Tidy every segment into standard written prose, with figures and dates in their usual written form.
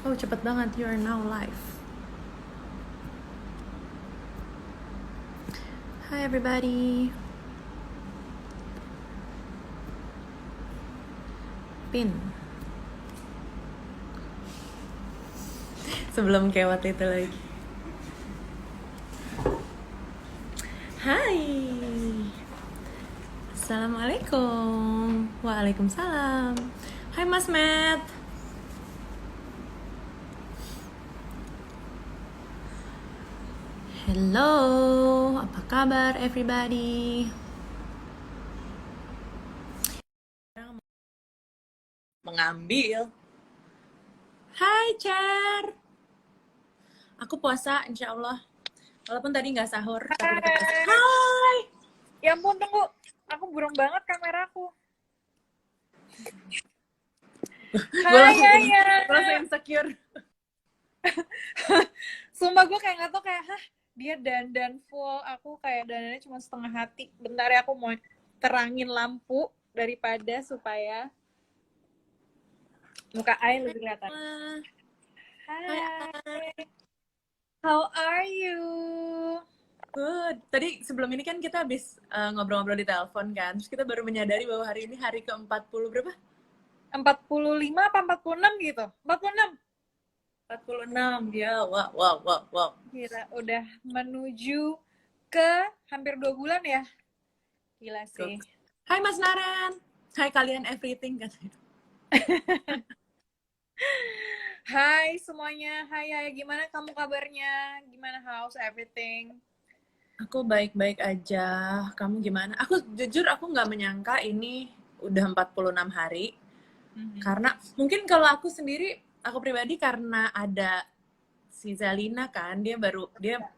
Oh, cepet banget. You are now live. Hi everybody. Pin. Sebelum kayak waktu itu lagi. Hai. Assalamualaikum. Waalaikumsalam. Hai Mas Matt. Hello. Apa kabar everybody? Mengambil. Hai Cher. Aku puasa insya Allah. Walaupun tadi nggak sahur, tapi tetap puasa. Hai. Ya ampun, tunggu. Aku burung banget kameraku. Gue langsung insecure. Sumpah gue kayak nggak tau kayak, dia dandan full. Aku kayak dandannya cuma setengah hati. Bentar ya, aku mau terangin lampu daripada supaya muka Ai lebih kelihatan. Hai. Hai. How are you? Good. Tadi sebelum ini kan kita habis ngobrol-ngobrol di telepon kan. Terus kita baru menyadari bahwa hari ini hari ke-40 berapa? 45 apa 46 gitu? 46. 46. Ya, wow. Gila, udah menuju ke hampir 2 bulan ya. Gila sih. Hai Mas Naren. Hai kalian everything kan. Hai semuanya, hai, gimana kamu kabarnya? Gimana how's everything? Aku baik-baik aja. Kamu gimana? Aku jujur aku nggak menyangka ini udah 46 hari. Karena mungkin kalau aku sendiri, aku pribadi karena ada si Zalina kan, dia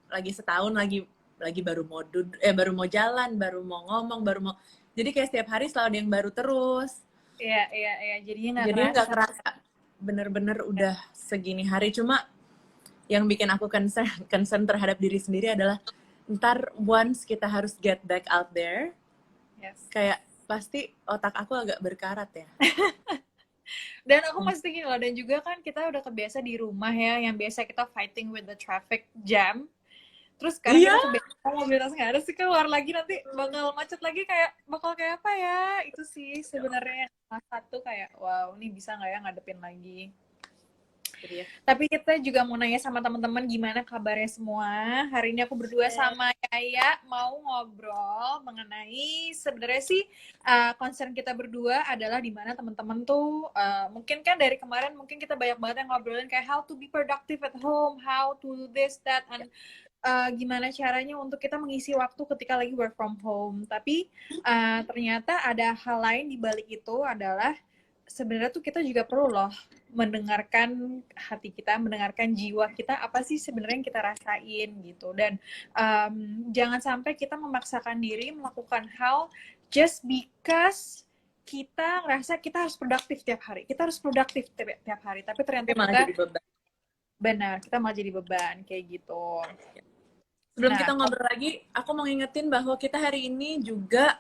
lagi setahun lagi baru baru mau jalan, baru mau ngomong, jadi kayak setiap hari selalu ada yang baru terus. Iya, jadinya nggak kerasa bener-bener udah segini hari. Cuma yang bikin aku concern terhadap diri sendiri adalah ntar once kita harus get back out there, kayak pasti otak aku agak berkarat ya. Dan aku pasti gini loh, dan juga kan kita udah kebiasa di rumah ya, yang biasa kita fighting with the traffic jam. Terus sekarang kita kebiasa mobilitas nggak ada sih, keluar lagi nanti bakal macet lagi, bakal kayak apa ya? Itu sih sebenarnya salah satu kayak, wow, ini bisa nggak ya ngadepin lagi? Tapi kita juga mau nanya sama teman-teman gimana kabarnya semua. Hari ini aku berdua sama Yaya mau ngobrol mengenai sebenarnya sih concern kita berdua adalah di mana teman-teman tuh mungkin kan dari kemarin mungkin kita banyak banget yang ngobrolin kayak how to be productive at home, how to do this, that, and gimana caranya untuk kita mengisi waktu ketika lagi work from home. Tapi ternyata ada hal lain di balik itu adalah sebenarnya tuh kita juga perlu loh mendengarkan hati kita, mendengarkan jiwa kita, apa sih sebenarnya yang kita rasain gitu. Dan jangan sampai kita memaksakan diri melakukan hal just because kita ngerasa kita harus produktif tiap hari. Kita harus produktif tiap hari, tapi ternyata malah kita jadi beban. benar, kita malah jadi beban kayak gitu. Sebelum kita ngobrol lagi, aku mau ngingetin bahwa kita hari ini juga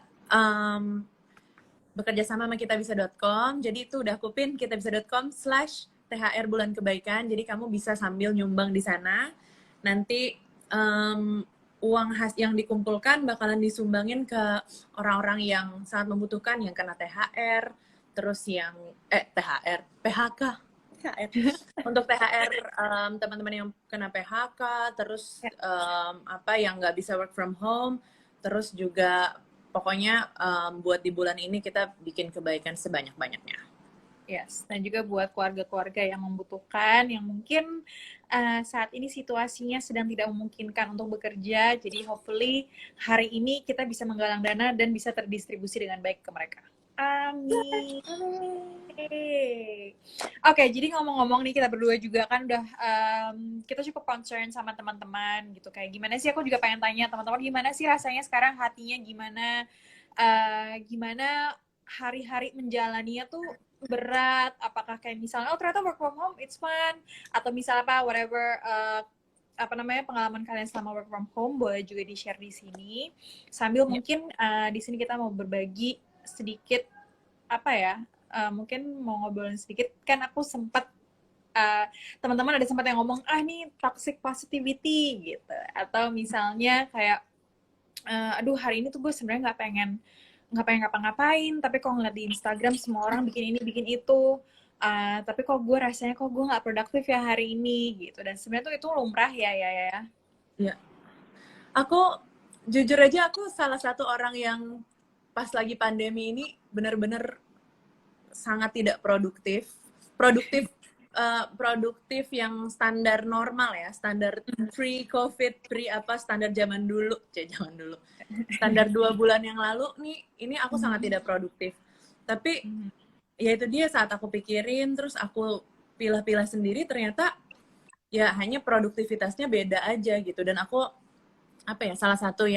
bekerja sama kitabisa.com. Jadi itu udah aku pin kitabisa.com/THR Bulan Kebaikan. Jadi kamu bisa sambil nyumbang di sana. Nanti uang yang dikumpulkan bakalan disumbangin ke orang-orang yang sangat membutuhkan, yang kena THR, terus yang PHK. Untuk THR teman-teman yang kena PHK, terus yang nggak bisa work from home, terus juga pokoknya buat di bulan ini kita bikin kebaikan sebanyak-banyaknya. Yes, dan juga buat keluarga-keluarga yang membutuhkan, yang mungkin saat ini situasinya sedang tidak memungkinkan untuk bekerja. Jadi hopefully hari ini kita bisa menggalang dana dan bisa terdistribusi dengan baik ke mereka. Amin. Oke, jadi ngomong-ngomong nih, kita berdua juga kan udah kita cukup concern sama teman-teman gitu. Kayak gimana sih, aku juga pengen tanya teman-teman gimana sih rasanya sekarang, hatinya gimana, gimana hari-hari menjalaninya tuh berat, apakah kayak misalnya oh ternyata work from home it's fun, atau misalnya apa whatever pengalaman kalian selama work from home boleh juga di share di sini, sambil mungkin di sini kita mau berbagi sedikit mungkin mau ngobrolin sedikit, kan aku sempat teman-teman ada sempat yang ngomong nih toxic positivity gitu, atau misalnya kayak aduh hari ini tuh gue sebenarnya nggak pengen ngapa-ngapain, tapi kok ngeliat di Instagram semua orang bikin ini bikin itu, tapi kok gue rasanya kok gue nggak produktif ya hari ini gitu. Dan sebenarnya tuh itu lumrah ya. Ya, aku jujur aja aku salah satu orang yang pas lagi pandemi ini benar-benar sangat tidak produktif. Produktif yang standar normal ya, standar pre-COVID, standar zaman dulu, standar 2 bulan yang lalu nih, ini aku sangat tidak produktif. Tapi ya itu dia, saat aku pikirin, terus aku pilah-pilah sendiri, ternyata ya hanya produktivitasnya beda aja gitu. Dan aku salah satu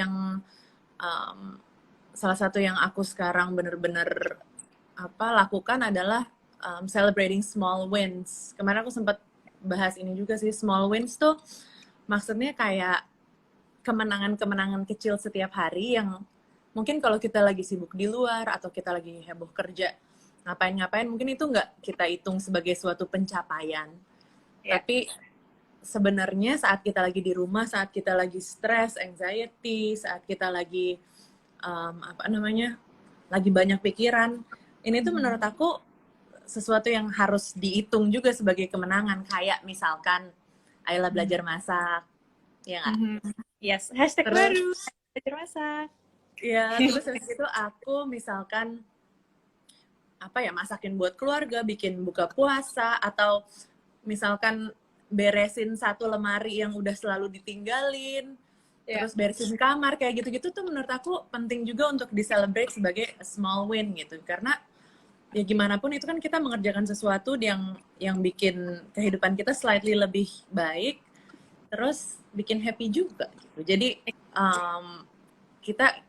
yang aku sekarang bener-bener lakukan adalah celebrating small wins. Kemarin aku sempat bahas ini juga sih, small wins tuh maksudnya kayak kemenangan-kemenangan kecil setiap hari yang mungkin kalau kita lagi sibuk di luar atau kita lagi heboh kerja ngapain mungkin itu nggak kita hitung sebagai suatu pencapaian. Tapi sebenarnya saat kita lagi di rumah, saat kita lagi stres, anxiety, saat kita lagi lagi banyak pikiran, ini tuh menurut aku sesuatu yang harus dihitung juga sebagai kemenangan. Kayak misalkan Ayla belajar masak, ya nggak? Yes, hashtag Terus, baru belajar masak. Ya, terus habis itu aku misalkan masakin buat keluarga, bikin buka puasa, atau misalkan beresin satu lemari yang udah selalu ditinggalin, terus beresin kamar, kayak gitu-gitu tuh menurut aku penting juga untuk di-celebrate sebagai a small win gitu. Karena ya gimana pun itu kan kita mengerjakan sesuatu yang bikin kehidupan kita slightly lebih baik, terus bikin happy juga gitu. Jadi kita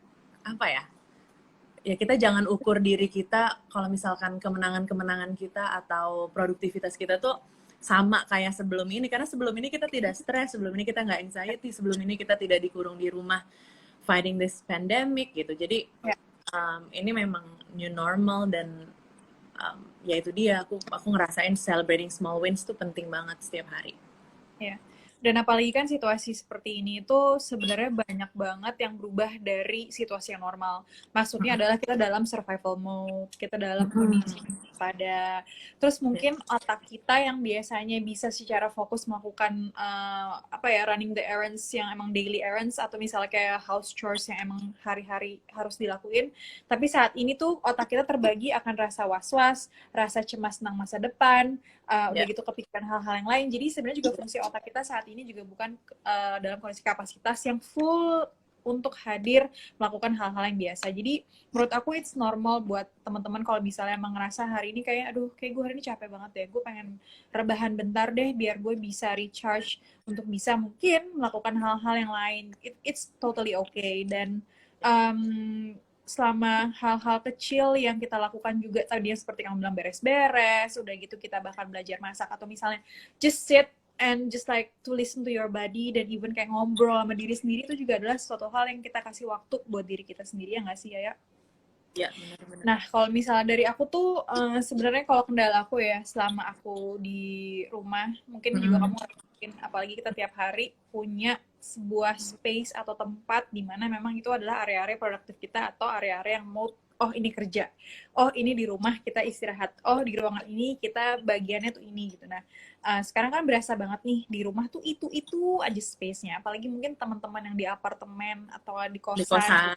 kita jangan ukur diri kita kalau misalkan kemenangan-kemenangan kita atau produktivitas kita tuh sama kayak sebelum ini, karena sebelum ini kita tidak stres, sebelum ini kita nggak anxiety, sebelum ini kita tidak dikurung di rumah fighting this pandemic gitu. Jadi ini memang new normal, dan ya itu dia, aku ngerasain celebrating small wins tuh penting banget setiap hari. Ya. Dan apalagi kan situasi seperti ini itu sebenarnya banyak banget yang berubah dari situasi yang normal. Maksudnya adalah kita dalam survival mode, kita dalam kondisi pada. Terus mungkin otak kita yang biasanya bisa secara fokus melakukan running the errands yang emang daily errands, atau misalnya kayak house chores yang emang hari-hari harus dilakuin. Tapi saat ini tuh otak kita terbagi akan rasa was-was, rasa cemas tentang masa depan, udah gitu kepikiran hal-hal yang lain. Jadi sebenarnya juga fungsi otak kita saat ini juga bukan dalam kondisi kapasitas yang full untuk hadir melakukan hal-hal yang biasa. Jadi menurut aku it's normal buat teman-teman kalau misalnya emang ngerasa hari ini kayak kayak gue hari ini capek banget deh, gue pengen rebahan bentar deh biar gue bisa recharge untuk bisa mungkin melakukan hal-hal yang lain. It's totally okay. Dan selama hal-hal kecil yang kita lakukan juga tadi seperti kamu bilang beres-beres, udah gitu kita bahkan belajar masak, atau misalnya just sit and just like to listen to your body, dan even kayak ngobrol sama diri sendiri, itu juga adalah suatu hal yang kita kasih waktu buat diri kita sendiri, ya nggak sih ya? Ya, benar-benar. Nah, kalau misalnya dari aku tuh sebenarnya kalau kendala aku ya selama aku di rumah, mungkin juga kamu mungkin, apalagi kita tiap hari punya sebuah space atau tempat di mana memang itu adalah area-area produktif kita, atau area-area yang mode ini kerja, ini di rumah kita istirahat, di ruangan ini kita bagiannya tuh ini gitu. Nah, sekarang kan berasa banget nih di rumah tuh itu aja space-nya, apalagi mungkin teman-teman yang di apartemen atau di kosan.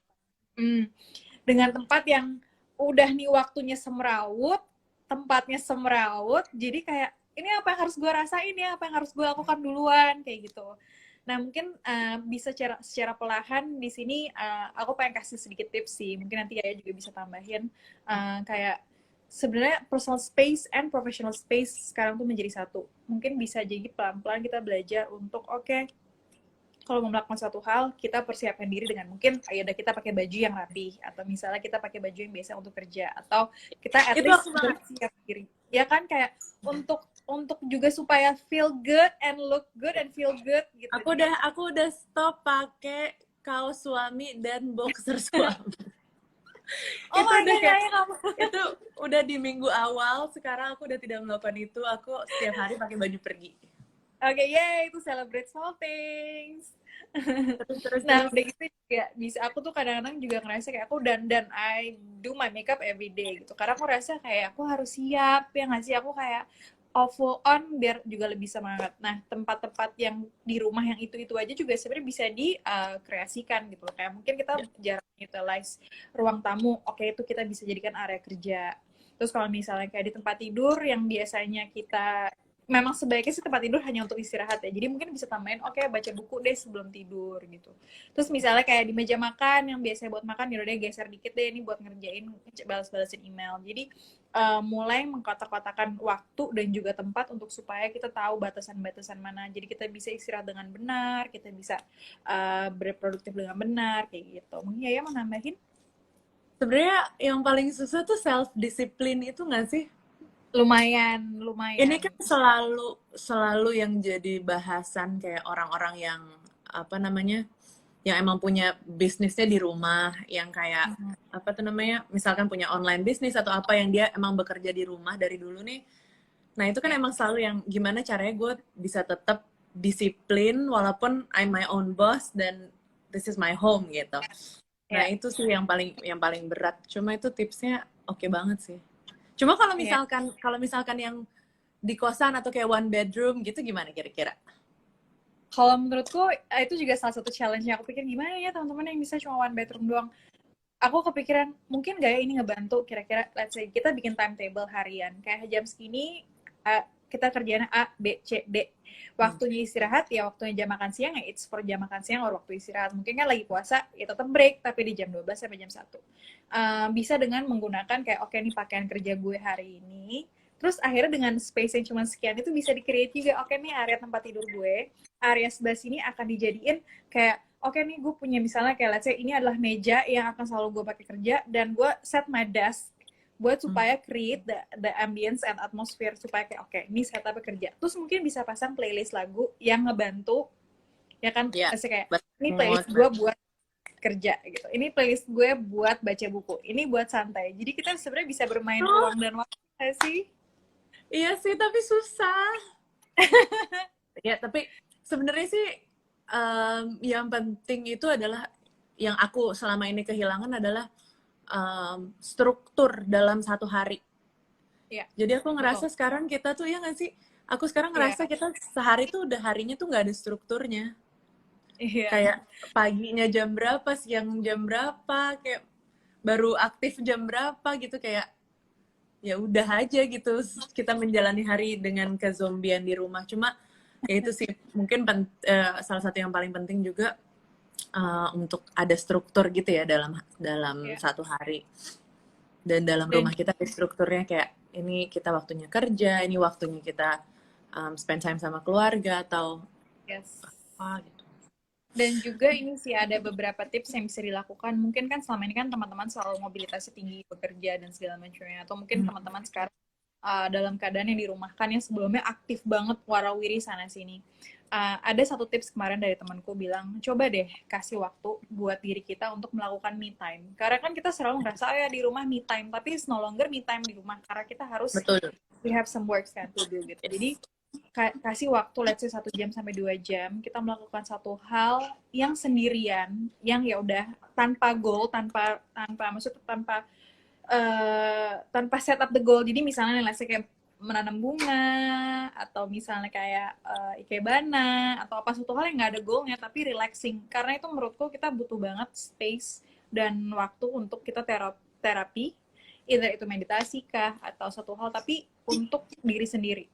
Dengan tempat yang udah nih waktunya semrawut, tempatnya semrawut, jadi kayak ini apa yang harus gue rasain ya, apa yang harus gue lakukan duluan, kayak gitu. Nah, mungkin bisa secara perlahan di sini aku pengen kasih sedikit tips sih, mungkin nanti Yaya juga bisa tambahin, kayak sebenarnya personal space and professional space sekarang tuh menjadi satu. Mungkin bisa jadi pelan-pelan kita belajar untuk kalau mau melakukan suatu hal, kita persiapkan diri dengan mungkin udah kita pakai baju yang rapi, atau misalnya kita pakai baju yang biasa untuk kerja, atau kita at least bersiap diri. Ya kan, kayak untuk juga supaya feel good and look good and feel good gitu. Aku udah stop pakai kaos suami dan boxer suami. Oh Itu my udah god, kayak, ya kamu. itu udah di minggu awal, sekarang aku udah tidak melakukan itu, aku setiap hari pakai baju pergi. Oke, yay, itu celebrate small things. Terus, terus, Nah, terus. udah gitu juga bisa, aku tuh kadang-kadang juga ngerasa kayak aku dan I do my makeup every day gitu. Karena aku rasa kayak aku harus siap ya nggak sih, aku kayak all full on biar juga lebih semangat. Nah, tempat-tempat yang di rumah yang itu-itu aja juga sebenarnya bisa dikreasikan gitu loh. Kayak mungkin kita Ya. jarang utilize ruang tamu, oke itu kita bisa jadikan area kerja. Terus kalau misalnya kayak di tempat tidur yang biasanya kita memang sebaiknya sih tempat tidur hanya untuk istirahat ya. Jadi mungkin bisa tambahin, oke baca buku deh sebelum tidur gitu. Terus misalnya kayak di meja makan yang biasanya buat makan, yaudah deh geser dikit deh ini buat ngerjain balas-balasin email. Jadi mulai mengkotak-kotakan waktu dan juga tempat untuk supaya kita tahu batasan-batasan mana. Jadi kita bisa istirahat dengan benar, kita bisa berproduktif dengan benar kayak gitu. Mungkin ya mau nambahin? Sebenarnya yang paling susah tuh self discipline itu nggak sih? Lumayan, Ini lumayan. kan selalu yang jadi bahasan kayak orang-orang yang apa namanya, yang emang punya bisnisnya di rumah, yang kayak apa tuh namanya, misalkan punya online bisnis atau apa yang dia emang bekerja di rumah dari dulu nih. Nah itu kan Ya, emang selalu yang gimana caranya gue bisa tetap disiplin walaupun I'm my own boss dan this is my home gitu. Nah ya, itu sih yang paling berat. Cuma itu tipsnya oke banget sih. Cuma ya. kalau misalkan yang di kosan atau kayak one bedroom gitu gimana kira-kira? Kalau menurutku itu juga salah satu challenge yang aku pikir gimana ya teman-teman yang bisa cuma one bedroom doang. Aku kepikiran mungkin gak ya ini ngebantu kira-kira let's say kita bikin timetable harian kayak jam segini kita kerjaan A, B, C, D. Waktunya istirahat ya waktunya jam makan siang ya it's for jam makan siang atau waktu istirahat. Mungkin kan lagi puasa ya tetap break tapi di jam 12 sampai jam 1. Bisa dengan menggunakan kayak oke nih pakaian kerja gue hari ini. Terus akhirnya dengan space yang cuma sekian itu bisa di-create juga oke nih area tempat tidur gue, area sebelah sini akan dijadiin kayak oke nih gue punya misalnya kayak let's say ini adalah meja yang akan selalu gue pakai kerja dan gue set my desk buat supaya create the ambience and atmosphere supaya kayak oke ini setup kerja. Terus mungkin bisa pasang playlist lagu yang ngebantu ya kan Ya, let's say kayak buat ini mood. playlist gue buat kerja gitu. Ini playlist gue buat baca buku. Ini buat santai. Jadi kita sebenarnya bisa bermain Oh, ruang dan waktu nggak sih? iya sih, tapi susah. Ya, tapi sebenarnya sih yang penting itu adalah yang aku selama ini kehilangan adalah struktur dalam satu hari. Iya, Jadi aku betul. ngerasa sekarang kita tuh ya nggak sih? Aku sekarang Iya, ngerasa kita sehari tuh udah harinya tuh nggak ada strukturnya. iya. Kayak paginya jam berapa, siang jam berapa, kayak baru aktif jam berapa gitu, kayak ya udah aja gitu kita menjalani hari dengan kezombian di rumah. Cuma ya itu sih mungkin salah satu yang paling penting juga untuk ada struktur gitu ya dalam dalam Iya. satu hari, dan dalam Dan rumah kita ada strukturnya kayak ini kita waktunya kerja, ini waktunya kita spend time sama keluarga atau yes. apa gitu. Dan juga ini sih ada beberapa tips yang bisa dilakukan. Mungkin kan selama ini kan teman-teman selalu mobilitasnya tinggi, bekerja dan segala macamnya. Atau mungkin teman-teman sekarang dalam keadaan yang dirumahkan yang sebelumnya aktif banget warawiri sana sini. Ada satu tips kemarin dari temanku bilang, coba deh kasih waktu buat diri kita untuk melakukan me time. Karena kan kita selalu ngerasa, oh ya di rumah me time, tapi it's no longer me time di rumah. Karena kita harus, Betul. we have some work to do gitu. Jadi kasih waktu let's say 1 jam sampai 2 jam kita melakukan satu hal yang sendirian yang ya udah tanpa goal tanpa maksudnya tanpa set up the goal. Jadi misalnya let's say kayak menanam bunga atau misalnya kayak ikebana atau apa suatu hal yang nggak ada goalnya tapi relaxing, karena itu menurutku kita butuh banget space dan waktu untuk kita terapi, either itu meditasi kah atau satu hal tapi untuk diri sendiri.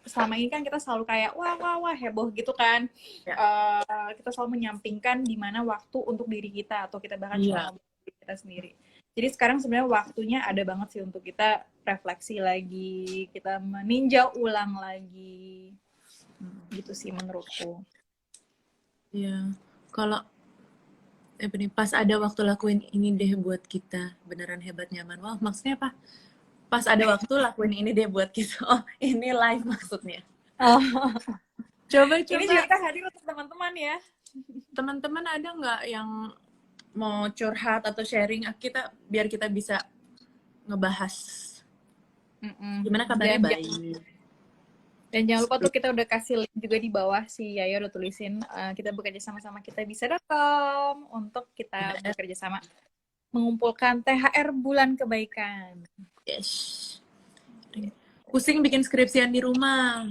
Selama ini kan kita selalu kayak wah heboh gitu kan, Ya. kita selalu menyampingkan di mana waktu untuk diri kita atau kita bahkan Iya. cuma diri kita sendiri. Jadi sekarang sebenarnya waktunya ada banget sih untuk kita refleksi lagi, kita meninjau ulang lagi, gitu sih menurutku. Iya. Kalau pas ada waktu lakuin ini deh buat kita, beneran hebat nyaman. Wah, maksudnya apa? Pas ada waktu lakuin ini deh buat kita. Oh, ini live maksudnya. Oh. Coba Ini juga kita hadir untuk teman-teman ya. teman-teman ada nggak yang mau curhat atau sharing, biar kita bisa ngebahas. Gimana kabarnya? Baik. Dan jangan lupa tuh kita udah kasih link juga di bawah, si Yaya udah tulisin kita bekerja sama-sama kita bisa.com untuk kita bekerja sama mengumpulkan THR bulan kebaikan. Yes. Pusing bikin skripsian di rumah.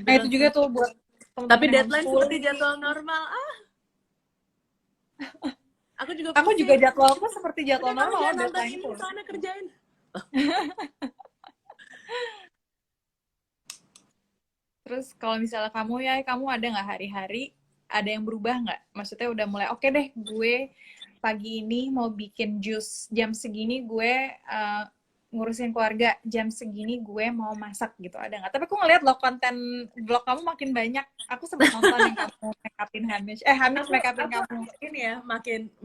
Nah itu juga tuh buat teman-teman. Tapi deadline seperti jadwal normal. Aku juga jadwalku seperti jadwal normal. Deadline ini soalnya kerjain. Terus kalau misalnya kamu ada nggak hari-hari ada yang berubah nggak? Maksudnya udah mulai oke deh, gue pagi ini mau bikin jus, jam segini gue ngurusin keluarga, jam segini gue mau masak gitu, ada nggak? Tapi aku ngeliat loh konten vlog kamu makin banyak. Aku sempat nonton yang kamu make upin Hamish make upin kamu. Ini ya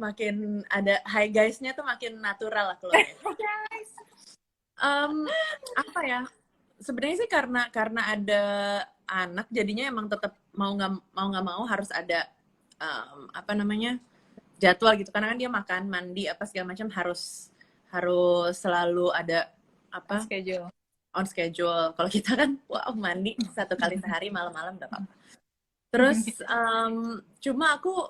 makin ada hi guys-nya tuh makin natural lah keluarnya. Guys. Apa ya? Sebenarnya sih karena ada anak, jadinya emang tetap mau nggak mau harus ada jadwal gitu, karena kan dia makan, mandi apa segala macam harus selalu ada on schedule. Kalau kita kan mandi 1 kali sehari malam-malam nggak apa-apa. Terus cuma aku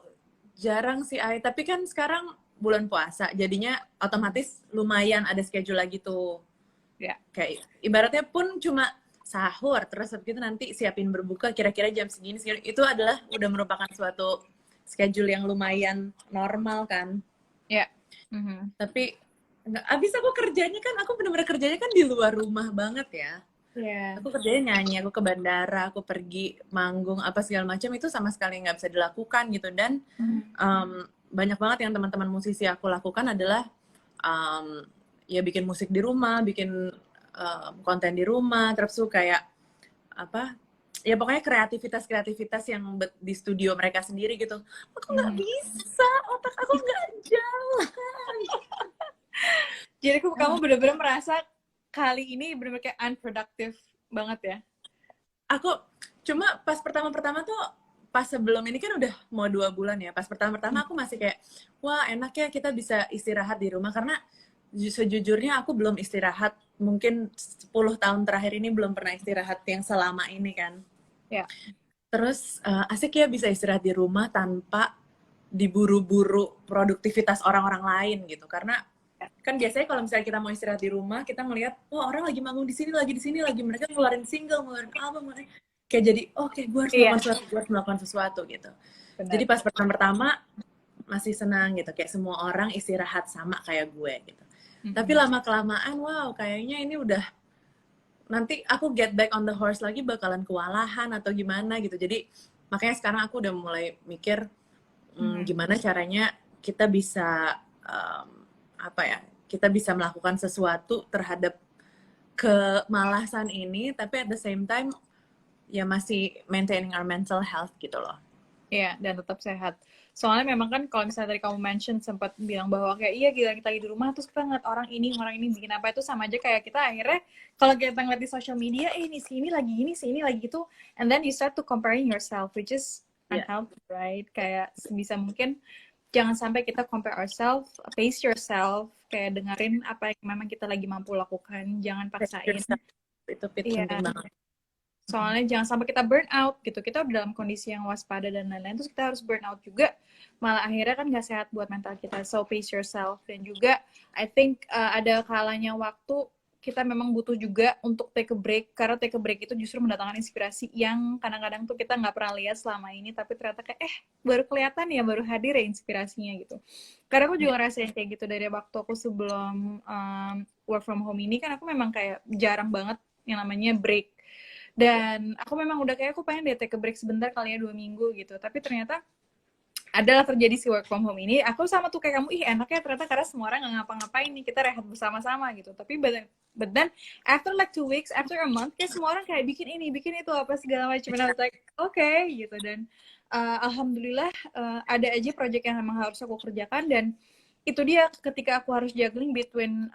jarang sih tapi kan sekarang bulan puasa, jadinya otomatis lumayan ada schedule lagi tuh. Ya. Kayak ibaratnya pun cuma sahur, terus begitu nanti siapin berbuka kira-kira jam segini, itu adalah udah merupakan suatu schedule yang lumayan normal kan. Ya. Tapi abis aku kerjanya kan, aku bener-bener kerjanya kan di luar rumah banget ya. Yeah. Aku kerjanya nyanyi, aku ke bandara, aku pergi manggung apa segala macam, itu sama sekali nggak bisa dilakukan gitu. Dan banyak banget yang teman-teman musisi aku lakukan adalah ya bikin musik di rumah, bikin konten di rumah, terus tuh kayak ya pokoknya kreativitas yang di studio mereka sendiri gitu. Aku nggak bisa, otak aku nggak jalan. Jadi kamu bener-bener merasa kali ini bener-bener kayak unproductive banget ya? Aku cuma pas pertama-pertama tuh, pas sebelum ini kan udah mau 2 bulan ya, pas pertama-pertama aku masih kayak, wah enak ya kita bisa istirahat di rumah, karena sejujurnya aku belum istirahat, mungkin 10 tahun terakhir ini belum pernah istirahat yang selama ini kan. Ya. Terus asik ya bisa istirahat di rumah tanpa diburu-buru produktivitas orang-orang lain gitu. Karena kan biasanya kalau misalnya kita mau istirahat di rumah, kita ngelihat, wah orang lagi manggung di sini lagi, mereka ngeluarin single, ngeluarin album, kayak jadi oke, gue harus melakukan sesuatu gitu. Benar. Jadi pas pertama masih senang gitu, kayak semua orang istirahat sama kayak gue gitu. Tapi lama-kelamaan, wow, kayaknya ini udah, nanti aku get back on the horse lagi bakalan kewalahan atau gimana gitu. Jadi makanya sekarang aku udah mulai mikir gimana caranya kita bisa kita bisa melakukan sesuatu terhadap kemalasan ini, tapi at the same time ya masih maintaining our mental health gitu loh. Iya, dan tetap sehat. Soalnya memang kan kalau misalnya tadi kamu mention sempat bilang bahwa kayak iya gila kita lagi di rumah terus kita ngeliat orang ini bikin apa, itu sama aja kayak kita akhirnya kalau kita ngeliat di social media ini sini lagi gitu, and then you start to comparing yourself, which is unhealthy, right? Kayak sebisa mungkin jangan sampai kita compare ourselves, pace yourself, kayak dengerin apa yang memang kita lagi mampu lakukan, jangan paksain. Itu penting banget. Soalnya jangan sampai kita burn out gitu. Kita udah dalam kondisi yang waspada dan lain-lain, terus kita harus burn out juga. Malah akhirnya kan gak sehat buat mental kita. So pace yourself. Dan juga I think ada kalanya waktu kita memang butuh juga untuk take a break. Karena take a break itu justru mendatangkan inspirasi yang kadang-kadang tuh kita gak pernah lihat selama ini. Tapi ternyata kayak baru kelihatan ya, baru hadir ya inspirasinya gitu. Karena aku juga ngerasain kayak gitu dari waktu aku sebelum work from home ini. Kan aku memang kayak jarang banget yang namanya break. Dan aku memang udah kayak aku pengen deh take a break sebentar kali ya 2 minggu gitu. Tapi ternyata adalah terjadi si work from home ini. Aku sama tuh kayak kamu, enaknya ternyata karena semua orang gak ngapa-ngapain nih. Kita rehat bersama-sama gitu. Tapi but then after like 2 weeks, after a month, kayak semua orang kayak bikin ini, bikin itu, apa segala macam. And I was like, okay gitu. Dan alhamdulillah ada aja project yang memang harus aku kerjakan. Dan itu dia ketika aku harus juggling between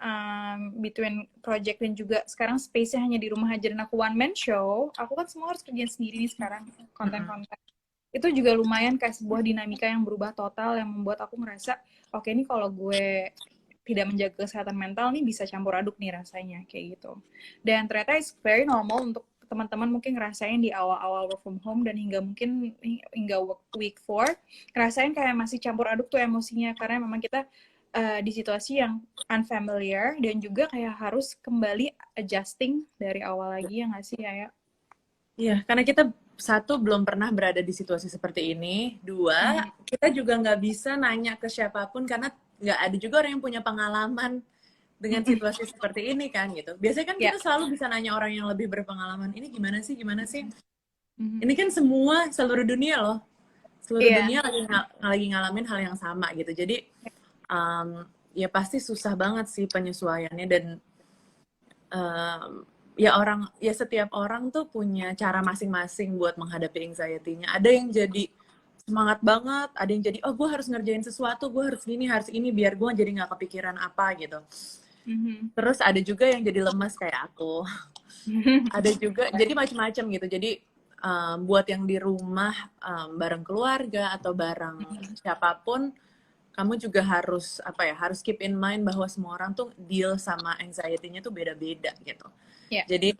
project dan juga sekarang space-nya hanya di rumah aja dan aku one man show, aku kan semua harus kerjain sendiri nih sekarang, konten-konten. itu juga lumayan kayak sebuah dinamika yang berubah total, yang membuat aku ngerasa oke ini kalau gue tidak menjaga kesehatan mental nih bisa campur aduk nih rasanya kayak gitu. Dan ternyata it's very normal untuk teman-teman mungkin ngerasain di awal-awal work from home dan hingga week 4 ngerasain kayak masih campur aduk tuh emosinya, karena memang kita di situasi yang unfamiliar dan juga kayak harus kembali adjusting dari awal lagi, ya nggak sih ya? Iya, karena kita satu belum pernah berada di situasi seperti ini, dua kita juga nggak bisa nanya ke siapapun karena nggak ada juga orang yang punya pengalaman dengan situasi seperti ini kan gitu. Biasanya kan kita selalu bisa nanya orang yang lebih berpengalaman. Ini gimana sih, gimana sih? Ini kan semua seluruh dunia loh, seluruh dunia lagi ngalamin hal yang sama gitu. Jadi ya pasti susah banget sih penyesuaiannya dan ya setiap orang tuh punya cara masing-masing buat menghadapi anxiety-nya. Ada yang jadi semangat banget, ada yang jadi oh gue harus ngerjain sesuatu, gue harus ini biar gue jadi nggak kepikiran apa gitu. Terus ada juga yang jadi lemas kayak aku. Ada juga jadi macam-macam gitu. Jadi buat yang di rumah bareng keluarga atau bareng siapapun, kamu juga harus harus keep in mind bahwa semua orang tuh deal sama anxiety-nya tuh beda-beda gitu. Jadi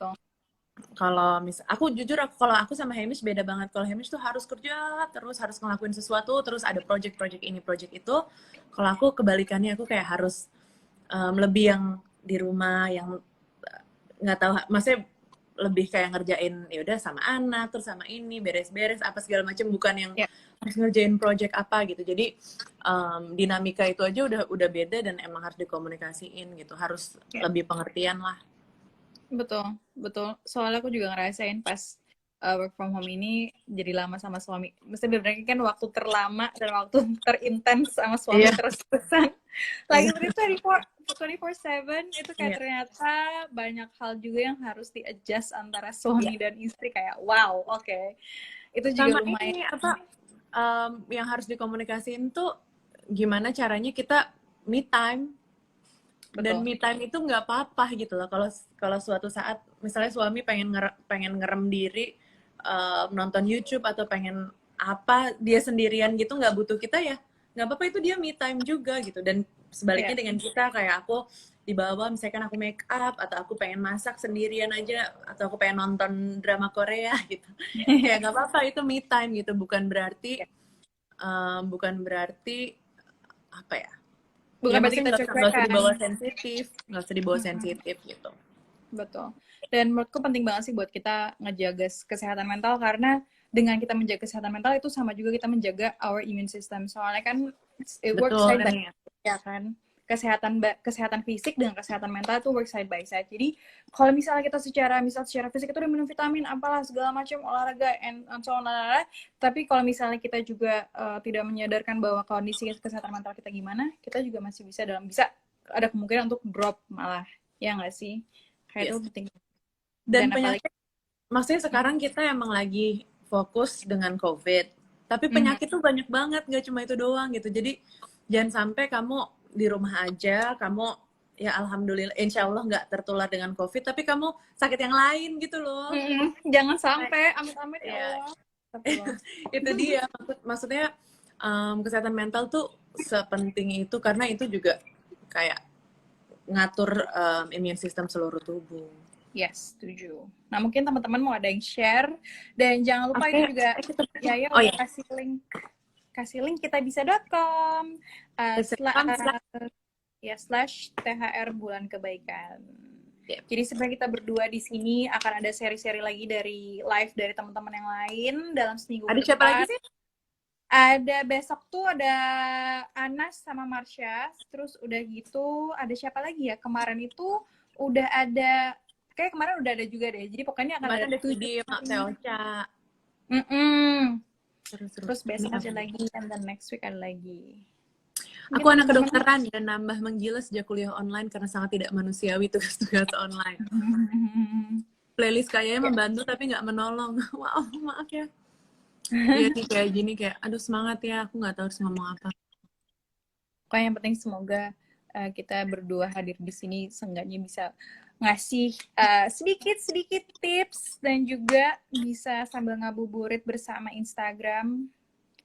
kalau kalau aku sama Hamish beda banget. Kalau Hamish tuh harus kerja terus, harus ngelakuin sesuatu, terus ada project ini, project itu. Kalau aku kebalikannya, aku kayak harus lebih yang di rumah, yang nggak tahu, maksudnya lebih kayak ngerjain ya udah sama anak, terus sama ini beres-beres apa segala macam, bukan yang harus ngerjain project apa gitu. Jadi dinamika itu aja udah beda dan emang harus dikomunikasiin gitu, harus lebih pengertian lah. Betul, betul. Soalnya aku juga ngerasain pas work from home ini jadi lama sama suami. Mesti bener-bener kan waktu terlama dan waktu terintens sama suami terus-terusan. Lagi itu 24/7 itu kayak ternyata banyak hal juga yang harus di-adjust antara suami dan istri, kayak wow, oke. Itu juga sama lumayan. ini yang harus dikomunikasiin tuh gimana caranya kita me time. Betul. Dan me time itu nggak apa-apa gitu loh. Kalau suatu saat misalnya suami pengen ngerem diri nonton YouTube atau pengen apa dia sendirian gitu, nggak butuh kita, ya nggak apa-apa, itu dia me time juga gitu. Dan sebaliknya dengan kita, kayak aku di bawah misalkan aku make up atau aku pengen masak sendirian aja atau aku pengen nonton drama Korea gitu, kayak nggak apa-apa, itu me time gitu. Bukan berarti apa ya, bukan berarti kita nggak usah dibawa sensitif, gitu. Betul. Dan menurutku penting banget sih buat kita ngejaga kesehatan mental, karena dengan kita menjaga kesehatan mental itu sama juga kita menjaga our immune system. Soalnya kan it works side by side, ya kan. Kesehatan fisik dengan kesehatan mental itu work side by side. Jadi kalau misalnya kita secara fisik itu udah minum vitamin apalah segala macam, olahraga and so on, tapi kalau misalnya kita juga tidak menyadarkan bahwa kondisi kesehatan mental kita gimana, kita juga masih bisa ada kemungkinan untuk drop malah, ya nggak sih? Kayak itu penting. Dan penyakit, maksudnya sekarang kita emang lagi fokus dengan COVID, tapi penyakit tuh banyak banget, nggak cuma itu doang gitu. Jadi jangan sampai kamu di rumah aja, kamu ya alhamdulillah insya Allah nggak tertular dengan COVID, tapi kamu sakit yang lain gitu loh. Jangan sampai, amit-amit ya. Itu dia, maksudnya kesehatan mental tuh sepenting itu, karena itu juga kayak ngatur immune system seluruh tubuh. Yes, setuju. Nah, mungkin teman-teman mau ada yang share, dan jangan lupa itu juga Yaya udah kasih link kitabisa.com /THR Bulan Kebaikan. Jadi sebenarnya kita berdua di sini akan ada seri-seri lagi dari live dari teman-teman yang lain dalam seminggu ke depan. Ada siapa lagi sih? Ada besok tuh ada Anas sama Marsha, terus udah gitu ada siapa lagi ya? Kemarin itu udah ada, kayak kemarin udah ada juga deh. Jadi pokoknya akan ada video Mak Teocha. Terus besok ada lagi, and then next week ada lagi. Aku anak kedokteran dan nambah menggila sejak kuliah online karena sangat tidak manusiawi tugas-tugas online. Playlist kayaknya membantu tapi nggak menolong. Wow, maaf ya. Iya sih, kayak gini kayak aduh semangat ya, aku nggak tahu harus ngomong apa. Pokoknya yang penting semoga kita berdua hadir di sini seenggaknya bisa ngasih sedikit-sedikit tips dan juga bisa sambil ngabuburit bersama Instagram.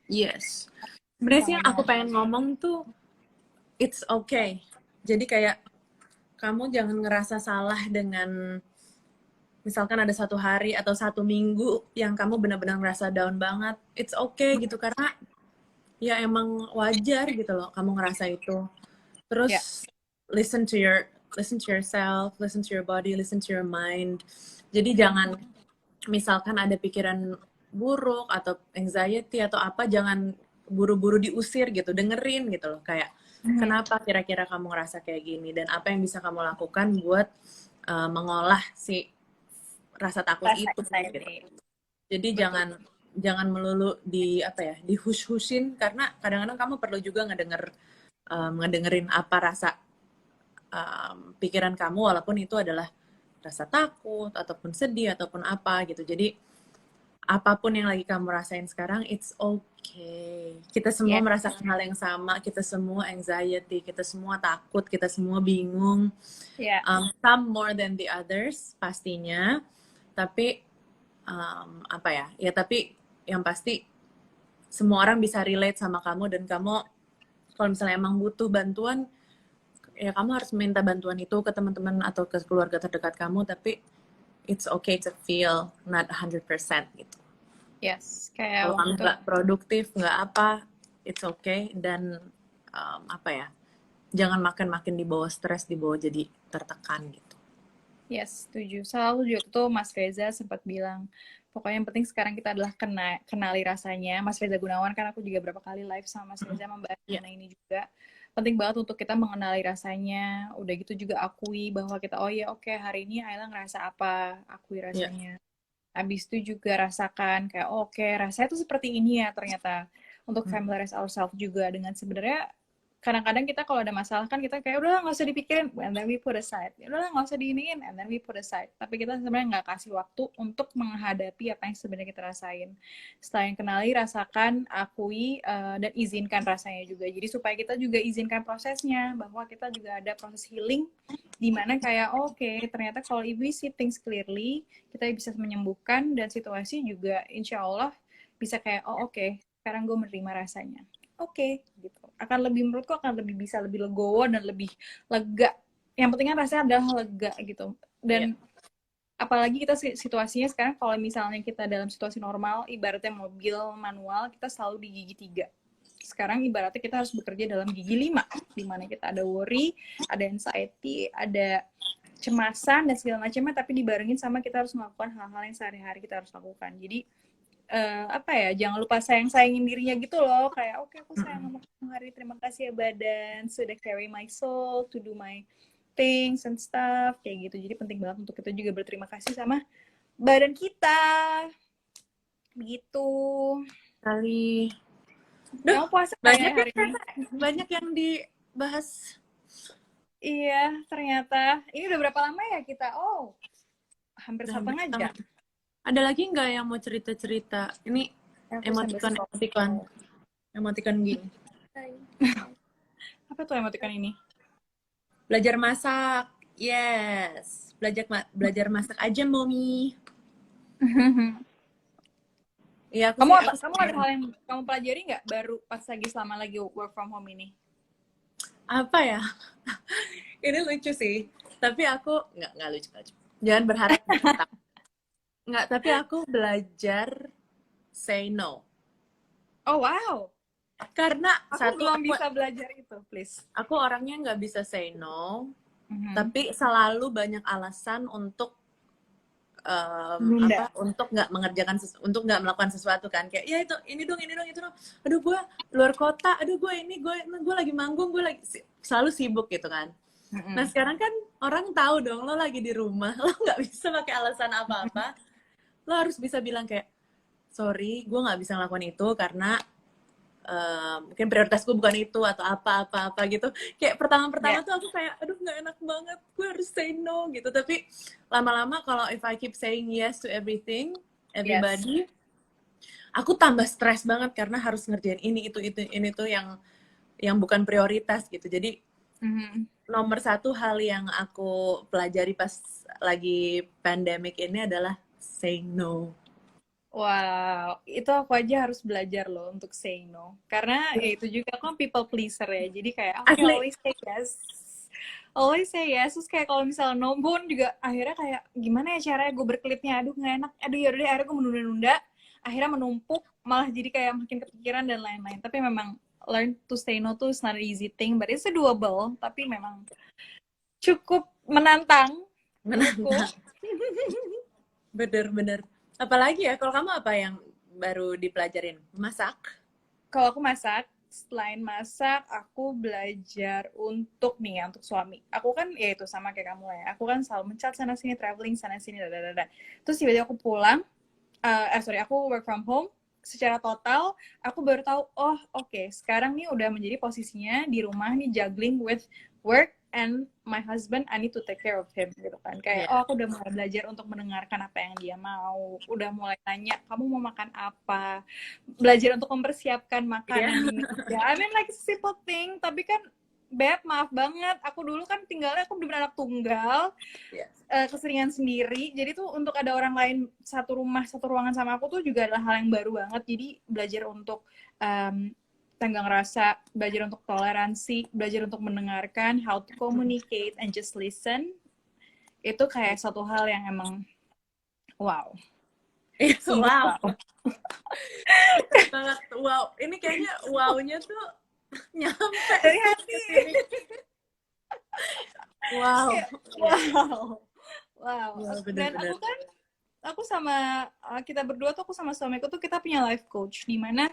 Yes. Sebenarnya sih yang aku pengen ngomong tuh, it's okay. Jadi kayak kamu jangan ngerasa salah dengan misalkan ada satu hari atau satu minggu yang kamu benar-benar ngerasa down banget. It's okay gitu, karena ya emang wajar gitu loh kamu ngerasa itu. Terus listen to yourself, listen to your body, listen to your mind. Jadi jangan misalkan ada pikiran buruk atau anxiety atau apa, jangan buru-buru diusir gitu, dengerin gitu loh, kayak kenapa kira-kira kamu ngerasa kayak gini dan apa yang bisa kamu lakukan buat mengolah si rasa takut itu gitu. Jadi jangan melulu dihush-hushin, karena kadang-kadang kamu perlu juga ngedengerin apa rasa pikiran kamu, walaupun itu adalah rasa takut ataupun sedih ataupun apa gitu. Jadi apapun yang lagi kamu rasain sekarang, it's okay. Kita semua merasakan hal yang sama, kita semua anxiety, kita semua takut, kita semua bingung. Some more than the others pastinya, tapi tapi yang pasti semua orang bisa relate sama kamu, dan kamu kalau misalnya emang butuh bantuan, ya kamu harus minta bantuan itu ke teman-teman atau ke keluarga terdekat kamu, tapi it's okay to feel not 100% gitu. Yes, kayak kalau kamu nggak produktif, nggak apa, it's okay, dan jangan makin di bawah stres, di bawah jadi tertekan gitu. Yes, setuju. Selalu juga tuh Mas Reza sempat bilang, pokoknya yang penting sekarang kita adalah kenali rasanya. Mas Reza Gunawan, kan aku juga berapa kali live sama Mas Reza membahas mengenai ini juga. Penting banget untuk kita mengenali rasanya. Udah gitu juga akui bahwa kita, hari ini Ayla ngerasa apa, akui rasanya. Abis itu juga rasakan kayak, rasanya tuh seperti ini ya ternyata. Untuk familiarize ourselves juga dengan sebenarnya kadang-kadang kita kalau ada masalah kan kita kayak udah nggak usah dipikirin, and then we put aside. Udah nggak usah diiniin, and then we put aside. Tapi kita sebenarnya nggak kasih waktu untuk menghadapi apa yang sebenarnya kita rasain. Setelah yang kenali, rasakan, akui, dan izinkan rasanya juga. Jadi supaya kita juga izinkan prosesnya, bahwa kita juga ada proses healing, dimana kayak ternyata kalau we see things clearly, kita bisa menyembuhkan, dan situasi juga insya Allah bisa kayak sekarang gue menerima rasanya. Gitu. Menurutku akan lebih bisa lebih legowo dan lebih lega. Yang pentingnya rasanya adalah lega gitu. Dan apalagi kita situasinya sekarang kalau misalnya kita dalam situasi normal, ibaratnya mobil manual, kita selalu di gigi 3. Sekarang ibaratnya kita harus bekerja dalam gigi 5, di mana kita ada worry, ada anxiety, ada cemasan dan segala macamnya, tapi dibarengin sama kita harus melakukan hal-hal yang sehari-hari kita harus lakukan. Jadi jangan lupa sayangin dirinya gitu loh, kayak aku sayang sama kamu hari, terima kasih ya badan sudah carry my soul to do my things and stuff kayak gitu. Jadi penting banget untuk kita juga berterima kasih sama badan kita begitu kali. Kamu puasa banyak hari ini? Banyak yang dibahas. Iya, ternyata ini udah berapa lama ya kita? Hampir 1,5 jam. Ada lagi nggak yang mau cerita-cerita? Ini emoticon gini. Apa tuh emoticon ini? Belajar masak. Yes. Belajar masak aja, Mommy. Iya, kamu ada hal yang kamu pelajari nggak baru pas selama lagi work from home ini? Apa ya? Ini lucu sih. Tapi aku nggak lucu. Jangan berharap. Nggak, tapi aku belajar say no. Oh wow. Karena aku belum bisa belajar itu, please. Aku orangnya nggak bisa say no, tapi selalu banyak alasan untuk untuk nggak mengerjakan untuk nggak melakukan sesuatu kan, kayak ya itu ini dong itu dong, aduh gue luar kota, aduh gue lagi manggung, gue lagi selalu sibuk gitu kan. Nah sekarang kan orang tahu dong lo lagi di rumah, lo nggak bisa pakai alasan apa-apa. Lo harus bisa bilang kayak, sorry, gue nggak bisa ngelakuin itu karena mungkin prioritas gue bukan itu atau apa gitu. Kayak pertama tuh aku kayak, aduh nggak enak banget, gue harus say no gitu. Tapi lama-lama kalau if I keep saying yes to everything, everybody, aku tambah stres banget karena harus ngerjain ini itu yang bukan prioritas gitu. Jadi Mhm. Nomor satu hal yang aku pelajari pas lagi pandemic ini adalah saying no. Wow, itu aku aja harus belajar loh untuk say no. Karena ya itu juga aku kan people pleaser ya. Jadi kayak oke, Asli. always say yes. Always say yes. Terus kayak kalau misalnya no pun juga akhirnya kayak gimana ya caranya gue berkelipnya. Aduh nggak enak. Aduh yaudah deh, akhirnya gue menunda-nunda. Akhirnya menumpuk. Malah jadi kayak makin kepikiran dan lain-lain. Tapi memang learn to say no tuh is not an easy thing. But it's doable. Tapi memang cukup menantang menurutku. Menantang. Bener-bener. Apalagi ya, kalau kamu apa yang baru dipelajarin? Masak? Kalau aku masak, selain masak, aku belajar untuk nih ya, untuk suami. Aku kan ya itu sama kayak kamu lah ya. Aku kan selalu mencat sana sini, traveling sana sini, dadadada. Terus tiba-tiba aku pulang, aku work from home. Secara total, aku baru tahu, oh oke, sekarang nih udah menjadi posisinya di rumah nih juggling with work and my husband, I need to take care of him gitu kan. Kayak, oh Yeah. aku udah mulai belajar untuk mendengarkan apa yang dia mau. Udah mulai tanya, kamu mau makan apa? Belajar untuk mempersiapkan makanan Yeah. di meja. I mean like simple thing, tapi kan Beb, maaf banget. Aku dulu kan tinggalnya, aku bener anak tunggal, Yeah. keseringan sendiri. Jadi tuh untuk ada orang lain satu rumah, satu ruangan sama aku tuh juga adalah hal yang baru banget. Jadi belajar untuk tenggang rasa, belajar untuk toleransi, belajar untuk mendengarkan, how to communicate and just listen. Itu kayak satu hal yang emang wow. Sungguh Wow. wow. Banget. Wow. Ini kayaknya wow-nya tuh nyampe Dari sih hati. ke sini. Wow. Wow. Wow. Wow, Dan bener-bener. aku sama kita berdua tuh, aku sama suamiku tuh kita punya life coach di mana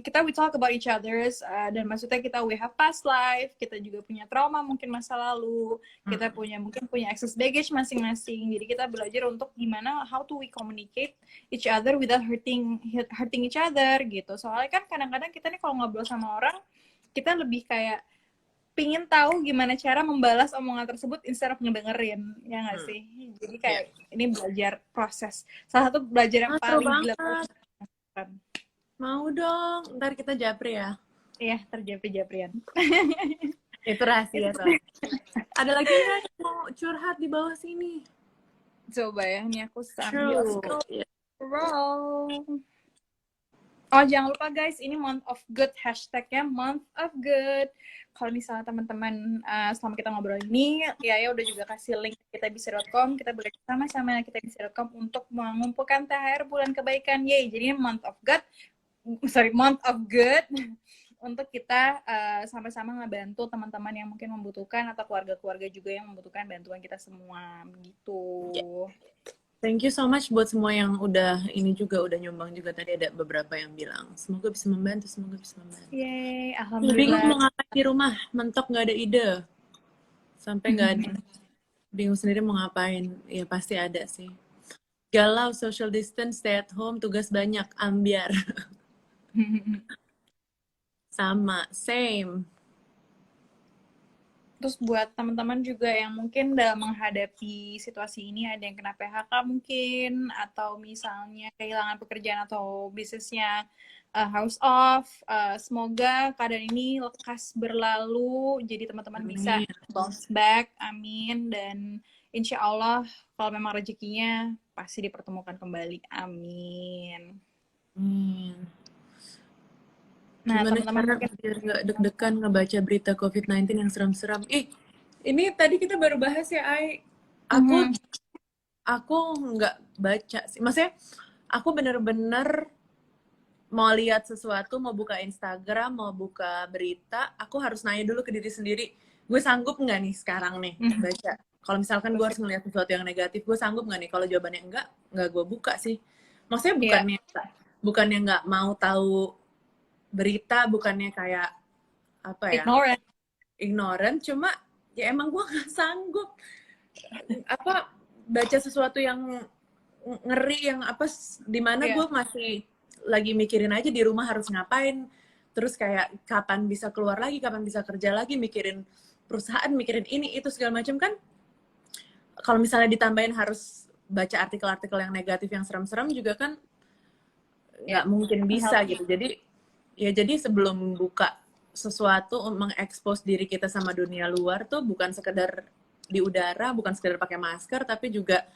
kita we talk about each others, dan maksudnya kita we have past life, kita juga punya trauma mungkin masa lalu, kita mungkin punya excess baggage masing-masing. Jadi kita belajar untuk gimana how to we communicate each other without hurting each other gitu. Soalnya kan kadang-kadang kita nih kalau ngobrol sama orang, kita lebih kayak pingin tahu gimana cara membalas omongan tersebut instead of ngedengerin, ya nggak sih? Jadi kayak ini belajar proses. Salah satu belajar yang Seru paling gila banget. kan. Mau dong. Ntar kita japri ya. Iya, terjapri-japrian. Itu rahasia soalnya. Ada lagi nggak yang mau curhat di bawah sini? Coba ya, ini aku sambil True. scroll. Oh, jangan lupa guys, ini month of good, hashtagnya month of good. Kalau misalnya teman-teman selama kita ngobrol ini, ya udah juga kasih link kitabisa.com, kita bekerjasama sama kitabisa.com untuk mengumpulkan THR bulan kebaikan. Yeay, jadi month of good, month of good, untuk kita sama-sama ngebantu teman-teman yang mungkin membutuhkan atau keluarga-keluarga juga yang membutuhkan bantuan kita semua, gitu. Thank you so much buat semua yang udah nyumbang juga. Tadi ada beberapa yang bilang semoga bisa membantu. Yeay, Bingung alhamdulillah. mau ngapain di rumah, mentok nggak ada ide, sampai nggak ada, bingung sendiri mau ngapain. Ya pasti ada sih. Galau, social distance, stay at home, tugas banyak, ambiar. Sama, same. Terus buat teman-teman juga yang mungkin dalam menghadapi situasi ini, ada yang kena PHK mungkin, atau misalnya kehilangan pekerjaan atau bisnisnya house off, semoga keadaan ini lekas berlalu, jadi teman-teman bisa bounce back, amin, dan insya Allah kalau memang rezekinya pasti dipertemukan kembali, amin. Nah, Gimana teman-teman cara biar nggak deg-degan ngebaca berita COVID-19 yang seram-seram? Ini tadi kita baru bahas ya, Ai. Aku nggak baca sih. Maksudnya, aku bener-bener mau lihat sesuatu, mau buka Instagram, mau buka berita, aku harus nanya dulu ke diri sendiri, gue sanggup nggak nih sekarang nih baca? Kalau misalkan gue harus ngeliat sesuatu yang negatif, gue sanggup nggak nih? Kalau jawabannya enggak gue buka sih. Maksudnya bukannya nggak mau tahu berita, bukannya kayak apa ya, ignorant, cuma ya emang gue nggak sanggup baca sesuatu yang ngeri, yang dimana gue masih lagi mikirin aja di rumah harus ngapain, terus kayak kapan bisa keluar lagi, kapan bisa kerja lagi, mikirin perusahaan, mikirin ini itu segala macam kan. Kalau misalnya ditambahin harus baca artikel-artikel yang negatif yang serem-serem juga kan nggak mungkin bisa gitu. Jadi sebelum buka sesuatu mengekspos diri kita sama dunia luar tuh bukan sekedar di udara, bukan sekedar pakai masker, tapi juga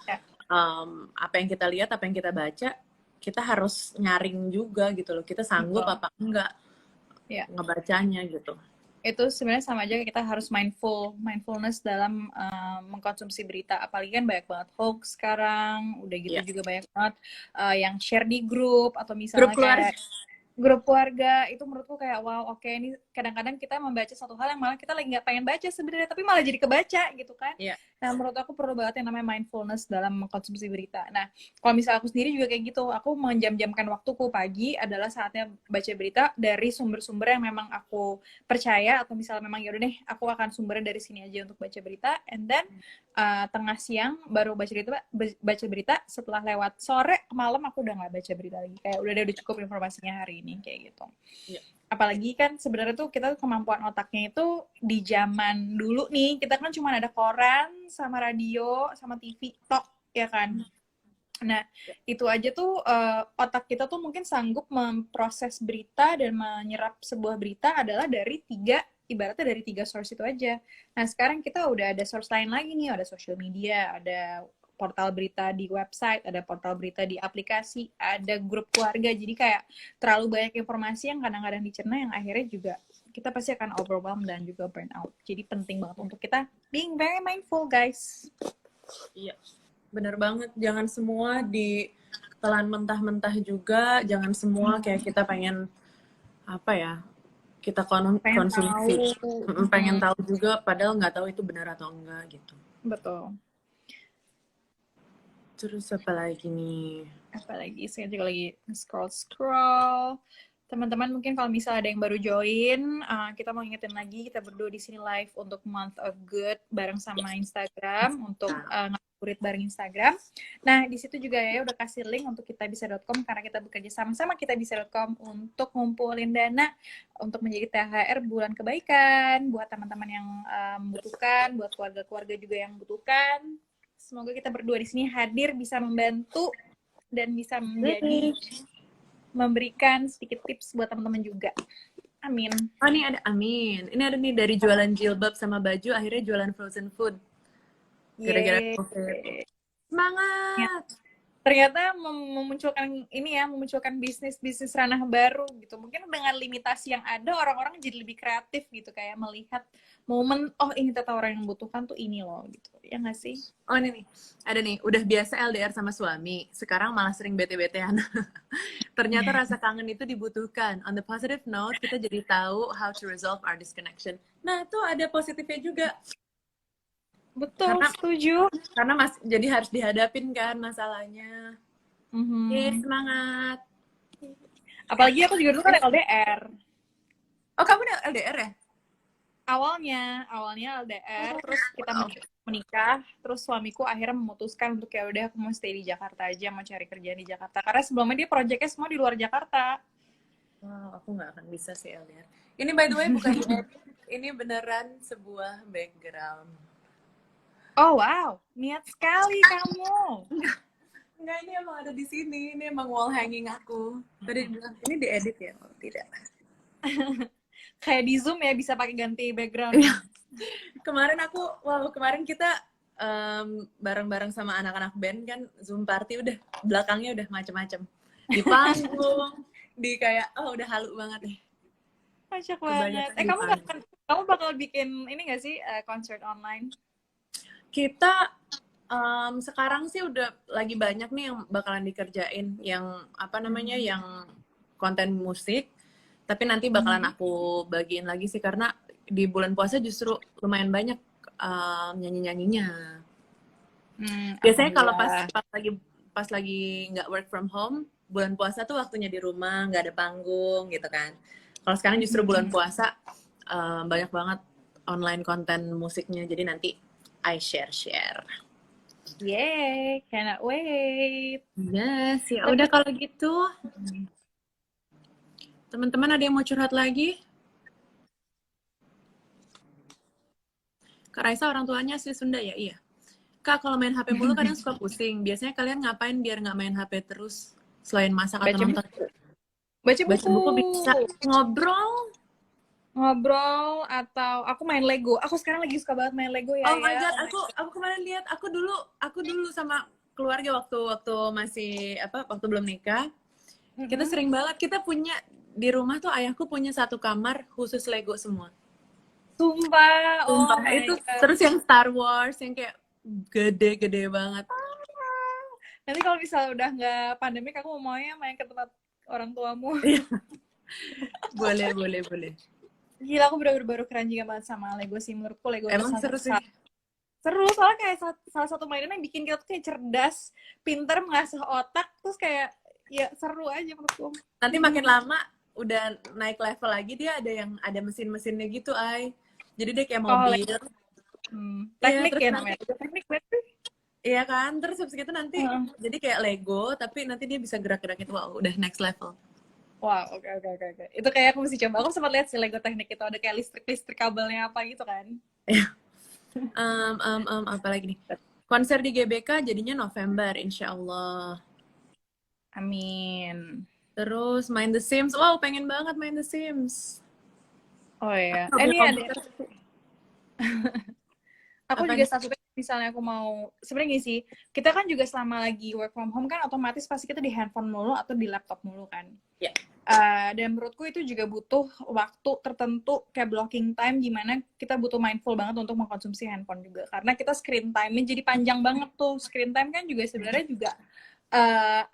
apa yang kita lihat, apa yang kita baca, kita harus nyaring juga gitu loh. Kita sanggup apa enggak ngebacanya gitu. Itu sebenarnya sama aja kita harus mindfulness dalam mengkonsumsi berita, apalagi kan banyak banget hoax sekarang, udah gitu juga banyak banget yang share di grup atau misalnya kayak grup keluarga. Itu menurutku kayak wow, oke, ini kadang-kadang kita membaca satu hal yang malah kita lagi nggak pengen baca sebenarnya, tapi malah jadi kebaca gitu kan. Nah, menurut aku perlu banget yang namanya mindfulness dalam mengkonsumsi berita. Nah, kalau misalnya aku sendiri juga kayak gitu, aku menjam-jamkan waktuku pagi adalah saatnya baca berita dari sumber-sumber yang memang aku percaya, atau misalnya memang yaudah deh, aku akan sumbernya dari sini aja untuk baca berita, and then tengah siang baru baca berita, setelah lewat sore ke malam aku udah nggak baca berita lagi, kayak udah cukup informasinya hari ini kayak gitu. Apalagi kan sebenarnya tuh kita kemampuan otaknya itu di zaman dulu nih, kita kan cuma ada koran sama radio sama TV tok ya kan. Nah, itu aja tuh otak kita tuh mungkin sanggup memproses berita dan menyerap sebuah berita adalah dari ibaratnya dari 3 source itu aja. Nah, sekarang kita udah ada source lain lagi nih, ada social media, ada portal berita di website, ada portal berita di aplikasi, ada grup keluarga. Jadi kayak terlalu banyak informasi yang kadang-kadang dicerna yang akhirnya juga kita pasti akan overwhelmed dan juga burn out. Jadi penting banget untuk kita being very mindful, guys. Iya, bener banget. Jangan semua ditelan mentah-mentah juga. Jangan semua kayak kita pengen apa ya? Kita konsumsi, pengen tahu juga, padahal nggak tahu itu benar atau enggak gitu. Betul. Terus apa lagi nih? Apalagi saya juga lagi scroll. Teman-teman mungkin kalau misalnya ada yang baru join, kita mau ingetin lagi, kita berdua di sini live untuk Month of Good bareng sama Instagram untuk ngabuburit bareng Instagram. Nah, di situ juga ya udah kasih link untuk kitabisa.com karena kita bekerja sama-sama kitabisa.com untuk ngumpulin dana untuk menjadi THR bulan kebaikan buat teman-teman yang membutuhkan, buat keluarga-keluarga juga yang membutuhkan. Semoga kita berdua di sini hadir bisa membantu dan bisa menjadi memberikan sedikit tips buat teman-teman juga. Amin. Oh, ini ada amin. Ini ada nih dari jualan jilbab sama baju akhirnya jualan frozen food. Gara-gara COVID. Semangat. Ya. Ternyata memunculkan bisnis ranah baru gitu. Mungkin dengan limitasi yang ada, orang-orang jadi lebih kreatif gitu, kayak melihat momen, oh ini ternyata orang yang membutuhkan tuh ini loh gitu. Ya nggak sih? Oh ini nih, ada nih, udah biasa LDR sama suami, sekarang malah sering bete-betean. Ternyata rasa kangen itu dibutuhkan. On the positive note, kita jadi tahu how to resolve our disconnection. Nah, tuh ada positifnya juga. Betul, setuju. Karena jadi harus dihadapin kan masalahnya. Semangat. Apalagi aku juga dulu kan LDR. Oh, kamu udah LDR ya? Awalnya LDR, terus kita menikah, terus suamiku akhirnya memutuskan untuk ya udah aku mau stay di Jakarta aja, mau cari kerjaan di Jakarta. Karena sebelumnya dia proyeknya semua di luar Jakarta. Wow, aku nggak akan bisa sih LDR. Ini by the way bukan ini beneran sebuah background. Oh wow, niat sekali kamu. Enggak, ini emang ada di sini. Ini emang wall hanging aku. Tadi bilang, ini diedit ya? Oh, tidak. Kayak di Zoom ya, bisa pakai ganti background. Kemarin kita bareng-bareng sama anak-anak band kan, Zoom party udah, belakangnya udah macem-macem. Di panggung, di kayak, oh udah halu banget nih. Kocak banget. Kamu bakal bikin ini nggak sih, concert online? Kita sekarang sih udah lagi banyak nih yang bakalan dikerjain, yang apa namanya, yang konten musik, tapi nanti bakalan aku bagiin lagi sih, karena di bulan puasa justru lumayan banyak nyanyi-nyanyinya. Biasanya kalau pas lagi nggak work from home, bulan puasa tuh waktunya di rumah, nggak ada panggung gitu kan. Kalau sekarang justru bulan puasa banyak banget online konten musiknya, jadi nanti I share. Yay, cannot wait. Yes, ya udah kalau gitu. Teman-teman ada yang mau curhat lagi? Kak Raisa orang tuanya asli Sunda ya? Iya. Kak, kalau main HP mulu kadang suka pusing. Biasanya kalian ngapain biar nggak main HP terus? Selain masak atau nonton? Baca buku bisa. Ngobrol. ngobrol atau aku main Lego. Aku sekarang lagi suka banget main Lego ya. Oh my god, aku kemarin lihat, aku dulu sama keluarga waktu masih waktu belum nikah. Kita sering banget, kita punya di rumah tuh, ayahku punya satu kamar khusus Lego semua. Sumpah, oh Sumpah, my itu god. terus yang Star Wars yang kayak gede-gede banget. Nanti kalau misalnya udah nggak pandemik, aku maunya main ke tempat orang tuamu. Boleh, boleh, boleh. Gila, aku bener-bener baru keranjingan banget sama Lego sih. Menurutku Lego itu Emang seru sih. seru, soalnya kayak salah satu mainan yang bikin kita tuh kayak cerdas, pinter, mengasah otak, terus kayak ya seru aja menurutku. Nanti makin lama udah naik level lagi, dia ada mesin-mesinnya gitu, Ay. Jadi dia kayak mobil. Teknik terus ya nanti, namanya. Teknik berarti. iya kan? Terus habis itu nanti jadi kayak Lego, tapi nanti dia bisa gerak-gerak itu. Wow, udah next level. Wow, oke. Itu kayak aku mesti coba. Aku sempat lihat sih Lego teknik itu, ada kayak listrik kabelnya apa gitu kan. Apa lagi nih? Konser di GBK jadinya November, insya Allah. Amin. Terus main The Sims. Wow, pengen banget main The Sims. Oh iya. Ini ada. Aku Apa juga nih? satu misalnya aku mau, sebenarnya gini sih, kita kan juga selama lagi work from home kan otomatis pasti kita di handphone mulu atau di laptop mulu kan. Ya. Dan menurutku itu juga butuh waktu tertentu kayak blocking time, gimana kita butuh mindful banget untuk mengkonsumsi handphone juga, karena kita screen time-nya jadi panjang banget tuh. Screen time kan juga sebenarnya juga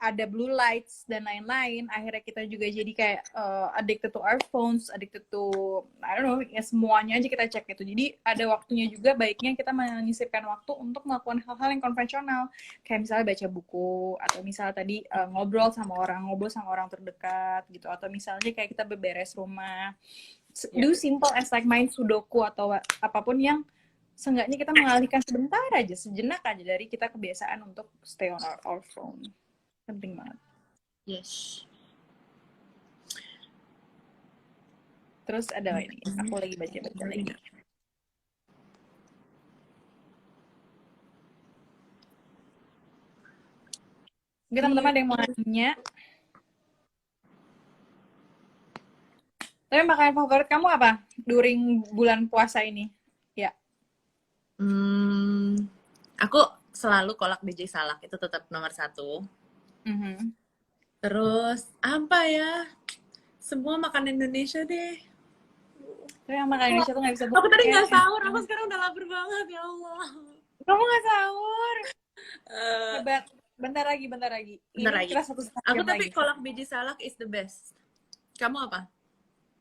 ada blue lights dan lain-lain. Akhirnya kita juga jadi kayak addicted to our phones, addicted to I don't know, ya semuanya aja kita cek gitu. Jadi ada waktunya juga, baiknya kita menyisipkan waktu untuk melakukan hal-hal yang konvensional, kayak misalnya baca buku, atau misalnya tadi ngobrol sama orang terdekat gitu, atau misalnya kayak kita beberes rumah, do simple as like main sudoku atau apapun yang seenggaknya kita mengalihkan sebentar aja, sejenak aja dari kita kebiasaan untuk stay on our phone. Penting banget. Yes. Terus ada ini, aku lagi baca-baca lagi. Mungkin teman-teman ada yang mau nanya. Tapi makanan favorit kamu apa during bulan puasa ini? Ya. Aku selalu kolak biji salak, itu tetap nomor 1. Terus apa ya? Semua makanan Indonesia deh. Tapi yang makanan Indonesia tuh nggak bisa. Aku tadi nggak sahur, aku sekarang udah lapar banget, ya Allah. Kamu nggak sahur? Hebat. Bentar lagi. Bentar lagi. Aku tapi kolak biji salak is the best. Kamu apa?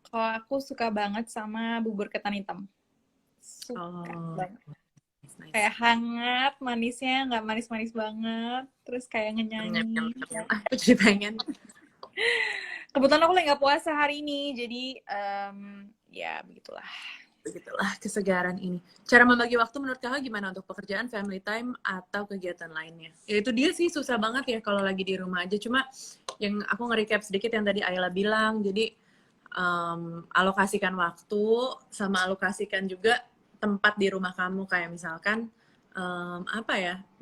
Kalau aku suka banget sama bubur ketan hitam. Suka banget. Nice. Kayak hangat, manisnya nggak manis-manis banget, terus kayak ngenyanyi. Aku jadi pengen. Kebetulan aku lagi nggak puasa hari ini, jadi ya begitulah kesegaran ini. Cara membagi waktu menurut kakak gimana untuk pekerjaan, family time, atau kegiatan lainnya? Ya itu dia sih, susah banget ya kalau lagi di rumah aja. Cuma yang aku nge-recap sedikit yang tadi Ayla bilang, jadi alokasikan waktu, sama alokasikan juga tempat di rumah kamu, kayak misalkan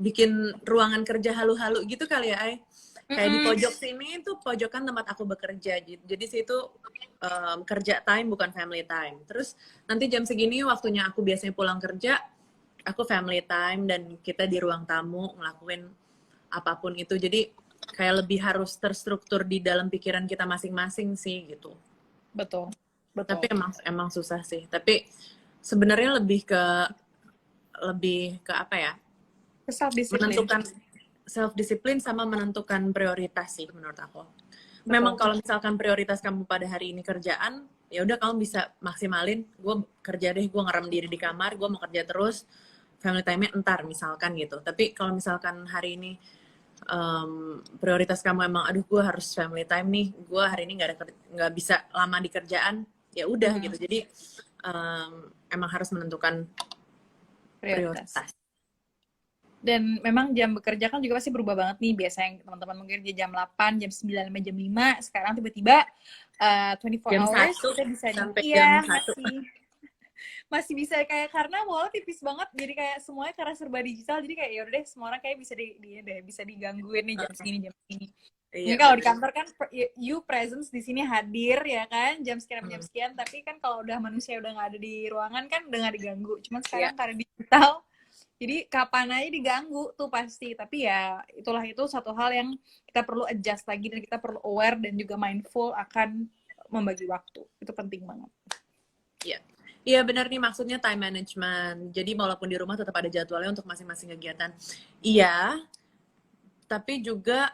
bikin ruangan kerja halu-halu gitu kali ya, Ay. Kayak di pojok sini tuh pojokan tempat aku bekerja, jadi situ kerja time bukan family time. Terus nanti jam segini waktunya aku biasanya pulang kerja, aku family time, dan kita di ruang tamu ngelakuin apapun itu. Jadi kayak lebih harus terstruktur di dalam pikiran kita masing-masing sih gitu. Betul. Tapi emang susah sih. Tapi sebenarnya lebih ke apa ya? Menentukan self-discipline sama menentukan prioritas sih menurut aku. Memang kalau misalkan prioritas kamu pada hari ini kerjaan, ya udah kamu bisa maksimalin. Gue kerja deh, gue ngerem diri di kamar, gue mau kerja terus. Family time-nya entar misalkan gitu. Tapi kalau misalkan hari ini prioritas kamu emang, aduh gue harus family time nih, gue hari ini nggak bisa lama di kerjaan, ya udah gitu. Jadi emang harus menentukan prioritas. Dan memang jam bekerja kan juga pasti berubah banget nih. Biasanya teman-teman mungkin di jam 8, jam 9, sampai jam 5. Sekarang tiba-tiba 24 jam hours 1, kita bisa sampai jam 1. Masih bisa kayak, karena mall tipis banget, jadi kayak semuanya karena serba digital, jadi kayak yaudah deh, semua orang kayak bisa bisa digangguin nih jam segini. Ini Iya kalau di benar. kantor kan you presence di sini hadir ya kan jam sekian jam Hmm. sekian, tapi kan kalau udah manusia udah nggak ada di ruangan kan udah nggak diganggu. Cuman Iya. sekarang karena digital, jadi kapan aja diganggu tuh pasti. Tapi ya itulah itu satu hal yang kita perlu adjust lagi dan kita perlu aware dan juga mindful akan membagi waktu. Itu penting banget. Iya. Iya benar nih maksudnya time management. Jadi walaupun di rumah tetap ada jadwalnya untuk masing-masing kegiatan. Iya, tapi juga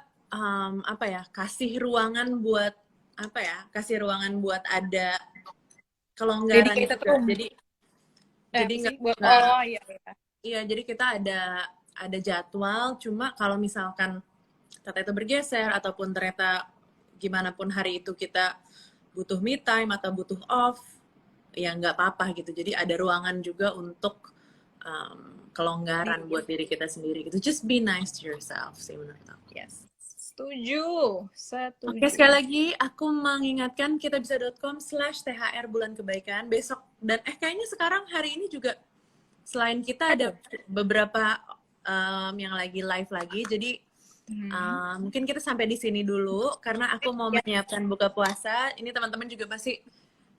apa ya? Kasih ruangan buat apa ya? Kasih ruangan buat ada kelonggaran Dedicated juga. room. Jadi Apa sih? nggak Oh iya, iya. iya jadi kita ada jadwal. Cuma kalau misalkan ternyata itu bergeser ataupun ternyata gimana pun hari itu kita butuh me time atau butuh off, ya nggak apa-apa gitu. Jadi ada ruangan juga untuk kelonggaran Iya. buat diri kita sendiri gitu. Just be nice to yourself sih menurut aku. Yes. Setuju. Oke, Setuju. sekali lagi aku mengingatkan kitabisa.com/thr bulan kebaikan besok dan kayaknya sekarang hari ini juga selain kita ada beberapa yang lagi live lagi. Jadi mungkin kita sampai di sini dulu karena aku mau menyiapkan buka puasa. Ini teman-teman juga pasti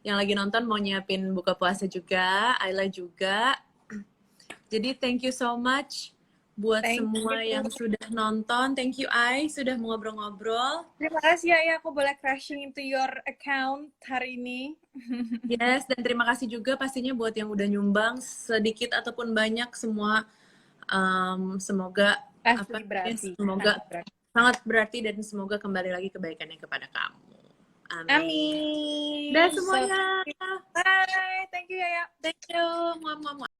yang lagi nonton mau nyiapin buka puasa juga, Ayla juga. Jadi thank you so much buat semua yang sudah nonton. Thank you Ai sudah ngobrol-ngobrol. Terima kasih ya, aku boleh crashing into your account hari ini. Yes, dan terima kasih juga pastinya buat yang udah nyumbang sedikit ataupun banyak semua. Semoga semoga sangat berarti dan semoga kembali lagi kebaikannya kepada kamu. Amin. Amin. Dan semuanya. Bye. Thank you ya. Thank you.